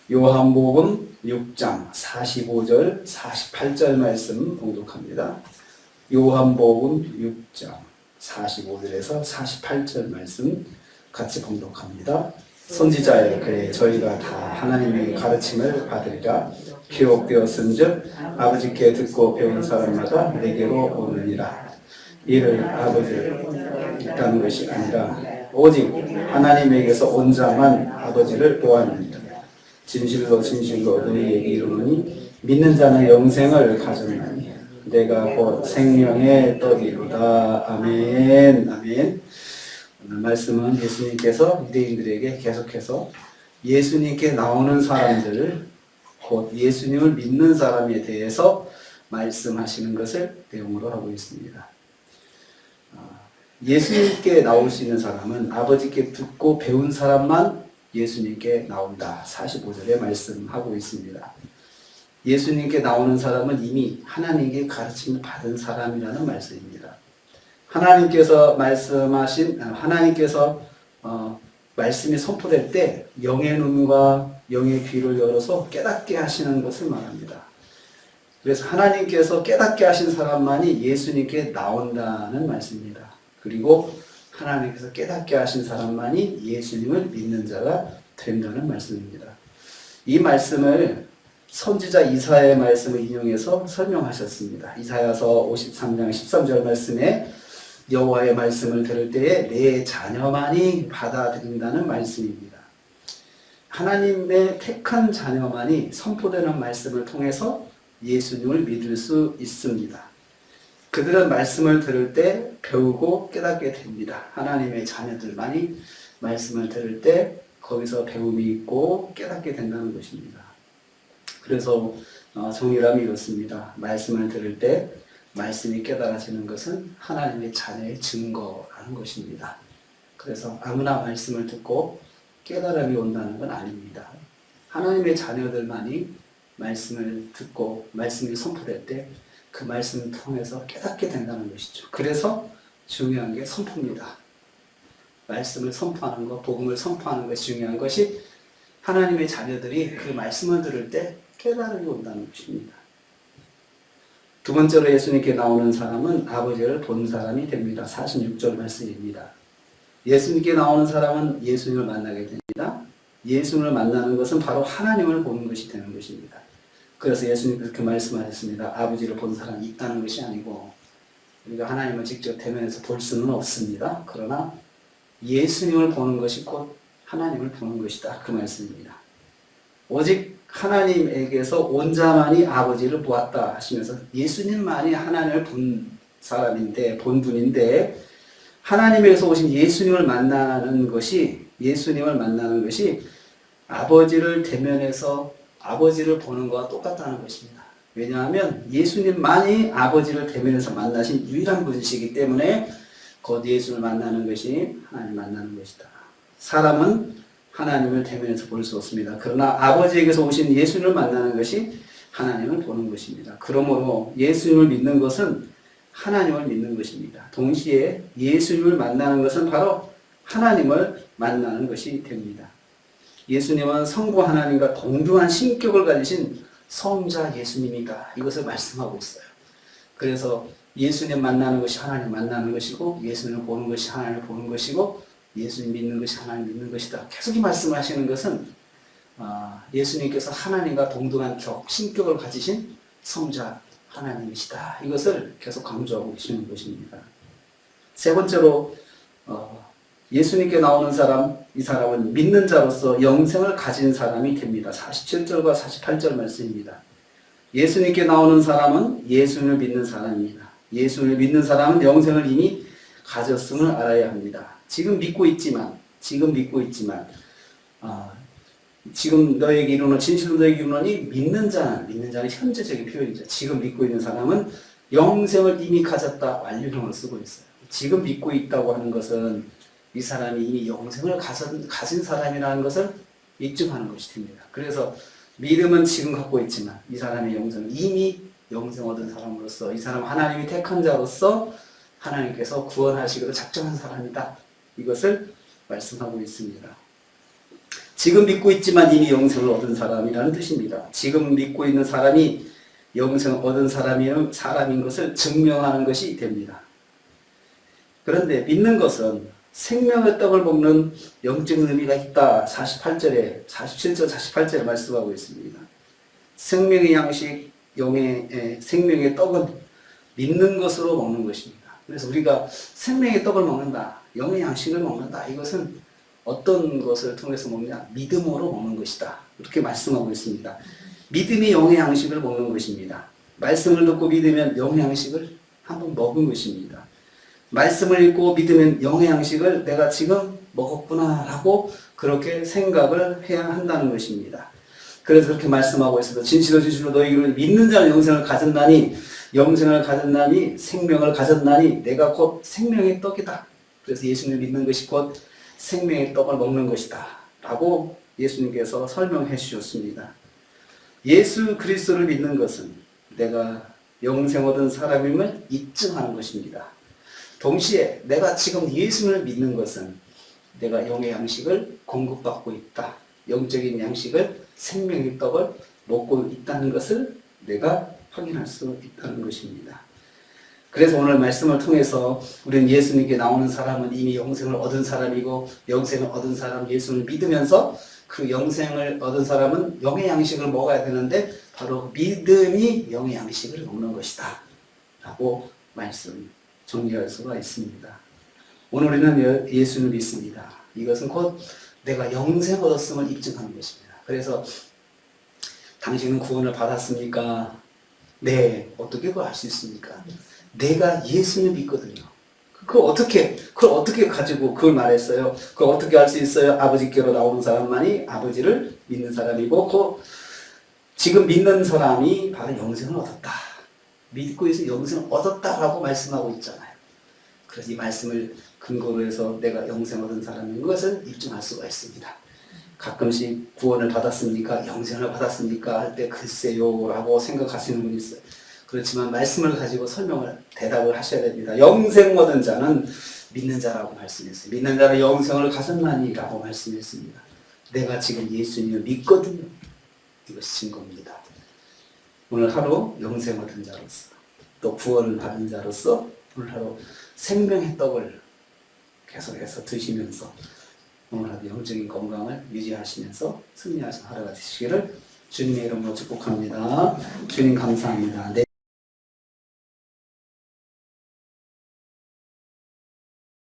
요한복음 6장 45절 48절 말씀 봉독합니다. 요한복음 6장 45절에서 48절 말씀 같이 봉독합니다. 선지자여 그래 저희가 다 하나님의 가르침을 받으리라. 기록되었은즉 아버지께 듣고 배운 사람마다 내게로 오느니라. 이를 아버지를 있다는 것이 아니라 오직 하나님에게서 온 자만 아버지를 보았느니라. 진실로 진실로 너희에게 이르노니 믿는 자는 영생을 가졌나니 내가 곧 생명의 떡이로다. 아멘. 아멘. 오늘 말씀은 예수님께서 유대인들에게 계속해서 예수님께 나오는 사람들, 곧 예수님을 믿는 사람에 대해서 말씀하시는 것을 내용으로 하고 있습니다. 예수님께 나올 수 있는 사람은 아버지께 듣고 배운 사람만 예수님께 나온다. 45절에 말씀하고 있습니다. 예수님께 나오는 사람은 이미 하나님께 가르침을 받은 사람이라는 말씀입니다. 하나님께서 말씀이 선포될 때 영의 눈과 영의 귀를 열어서 깨닫게 하시는 것을 말합니다. 그래서 하나님께서 깨닫게 하신 사람만이 예수님께 나온다는 말씀입니다. 그리고 하나님께서 깨닫게 하신 사람만이 예수님을 믿는 자가 된다는 말씀입니다. 이 말씀을 선지자 이사야의 말씀을 인용해서 설명하셨습니다. 이사야서 53장 13절 말씀에 여호와의 말씀을 들을 때에 내 자녀만이 받아들인다는 말씀입니다. 하나님의 택한 자녀만이 선포되는 말씀을 통해서 예수님을 믿을 수 있습니다. 그들은 말씀을 들을 때 배우고 깨닫게 됩니다. 하나님의 자녀들만이 말씀을 들을 때 거기서 배움이 있고 깨닫게 된다는 것입니다. 그래서 정의람이 이렇습니다. 말씀을 들을 때 말씀이 깨달아지는 것은 하나님의 자녀의 증거라는 것입니다. 그래서 아무나 말씀을 듣고 깨달음이 온다는 건 아닙니다. 하나님의 자녀들만이 말씀을 듣고 말씀이 선포될 때 그 말씀을 통해서 깨닫게 된다는 것이죠. 그래서 중요한 게 선포입니다. 말씀을 선포하는 것, 복음을 선포하는 것이 중요한 것이 하나님의 자녀들이 그 말씀을 들을 때 깨달음이 온다는 것입니다. 두 번째로 예수님께 나오는 사람은 아버지를 본 사람이 됩니다. 46절 말씀입니다. 예수님께 나오는 사람은 예수님을 만나게 됩니다. 예수님을 만나는 것은 바로 하나님을 보는 것이 되는 것입니다. 그래서 예수님께서 그 말씀하셨습니다. 아버지를 본 사람이 있다는 것이 아니고 우리가 하나님을 직접 대면해서 볼 수는 없습니다. 그러나 예수님을 보는 것이 곧 하나님을 보는 것이다. 그 말씀입니다. 오직 하나님에게서 온 자만이 아버지를 보았다 하시면서 예수님만이 하나님을 본 사람인데, 본 분인데 하나님에게서 오신 예수님을 만나는 것이 아버지를 대면해서 아버지를 보는 것과 똑같다는 것입니다. 왜냐하면 예수님만이 아버지를 대면해서 만나신 유일한 분이시기 때문에 곧 예수를 만나는 것이 하나님 만나는 것이다. 사람은 하나님을 대면해서 볼 수 없습니다. 그러나 아버지에게서 오신 예수님을 만나는 것이 하나님을 보는 것입니다. 그러므로 예수님을 믿는 것은 하나님을 믿는 것입니다. 동시에 예수님을 만나는 것은 바로 하나님을 만나는 것이 됩니다. 예수님은 성부 하나님과 동등한 신격을 가지신 성자 예수님이다. 이것을 말씀하고 있어요. 그래서 예수님 만나는 것이 하나님 만나는 것이고 예수님을 보는 것이 하나님을 보는 것이고 예수님 믿는 것이 하나님 믿는 것이다. 계속 이 말씀하시는 것은 예수님께서 하나님과 동등한 신격을 가지신 성자 하나님이시다. 이것을 계속 강조하고 계시는 것입니다. 세 번째로 예수님께 나오는 사람, 이 사람은 믿는 자로서 영생을 가진 사람이 됩니다. 47절과 48절 말씀입니다. 예수님께 나오는 사람은 예수님을 믿는 사람입니다. 예수님을 믿는 사람은 영생을 이미 가졌음을 알아야 합니다. 지금 믿고 있지만 지금 너에게 이르노니 진실로 너에게 이르노니 믿는 자는 현재적인 표현이죠. 지금 믿고 있는 사람은 영생을 이미 가졌다 완료형을 쓰고 있어요. 지금 믿고 있다고 하는 것은 이 사람이 이미 영생을 가진 사람이라는 것을 입증하는 것이 됩니다. 그래서 믿음은 지금 갖고 있지만 이 사람의 영생은 이미 영생 얻은 사람으로서 이 사람 하나님이 택한 자로서 하나님께서 구원하시기로 작정한 사람이다. 이것을 말씀하고 있습니다. 지금 믿고 있지만 이미 영생을 얻은 사람이라는 뜻입니다. 지금 믿고 있는 사람이 영생을 얻은 사람인 것을 증명하는 것이 됩니다. 그런데 믿는 것은 생명의 떡을 먹는 영적인 의미가 있다. 47절, 48절에 말씀하고 있습니다. 생명의 양식, 생명의 떡은 믿는 것으로 먹는 것입니다. 그래서 우리가 생명의 떡을 먹는다, 영의 양식을 먹는다. 이것은 어떤 것을 통해서 먹냐? 믿음으로 먹는 것이다. 이렇게 말씀하고 있습니다. 믿음이 영의 양식을 먹는 것입니다. 말씀을 듣고 믿으면 영의 양식을 한번 먹은 것입니다. 말씀을 읽고 믿으면 영의 양식을 내가 지금 먹었구나 라고 그렇게 생각을 해야 한다는 것입니다. 그래서 그렇게 말씀하고 있어서 진실로 진실로 너희를 믿는 자는 영생을 가졌나니 생명을 가졌나니 내가 곧 생명의 떡이다. 그래서 예수님을 믿는 것이 곧 생명의 떡을 먹는 것이다 라고 예수님께서 설명해 주셨습니다. 예수 그리스도를 믿는 것은 내가 영생 얻은 사람임을 입증하는 것입니다. 동시에 내가 지금 예수님을 믿는 것은 내가 영의 양식을 공급받고 있다. 영적인 양식을, 생명의 떡을 먹고 있다는 것을 내가 확인할 수 있다는 것입니다. 그래서 오늘 말씀을 통해서 우리는 예수님께 나오는 사람은 이미 영생을 얻은 사람이고, 영생을 얻은 사람 예수를 믿으면서 그 영생을 얻은 사람은 영의 양식을 먹어야 되는데 바로 믿음이 영의 양식을 먹는 것이다 라고 정리할 수가 있습니다. 오늘 우리는 예수를 믿습니다. 이것은 곧 내가 영생 얻었음을 입증하는 것입니다. 그래서 당신은 구원을 받았습니까? 네. 어떻게 그걸 알 수 있습니까? 내가 예수를 믿거든요. 그걸 어떻게 가지고 그걸 말했어요? 그걸 어떻게 알 수 있어요? 아버지께로 나오는 사람만이 아버지를 믿는 사람이고, 지금 믿는 사람이 바로 영생을 얻었다. 믿고 있어 영생을 얻었다라고 말씀하고 있잖아요. 그래서 이 말씀을 근거로 해서 내가 영생 얻은 사람인 것을 입증할 수가 있습니다. 가끔씩 구원을 받았습니까? 영생을 받았습니까? 할 때 글쎄요 라고 생각하시는 분이 있어요. 그렇지만 말씀을 가지고 대답을 하셔야 됩니다. 영생 얻은 자는 믿는 자라고 말씀했어요. 믿는 자는 영생을 가졌나니 라고 말씀했습니다. 내가 지금 예수님을 믿거든요. 이것이 증거입니다. 오늘 하루 영생 얻은 자로서, 또 구원을 받은 자로서 오늘 하루 생명의 떡을 계속해서 드시면서 오늘 하루 영적인 건강을 유지하시면서 승리하신 하루가 되시기를 주님의 이름으로 축복합니다. 주님 감사합니다.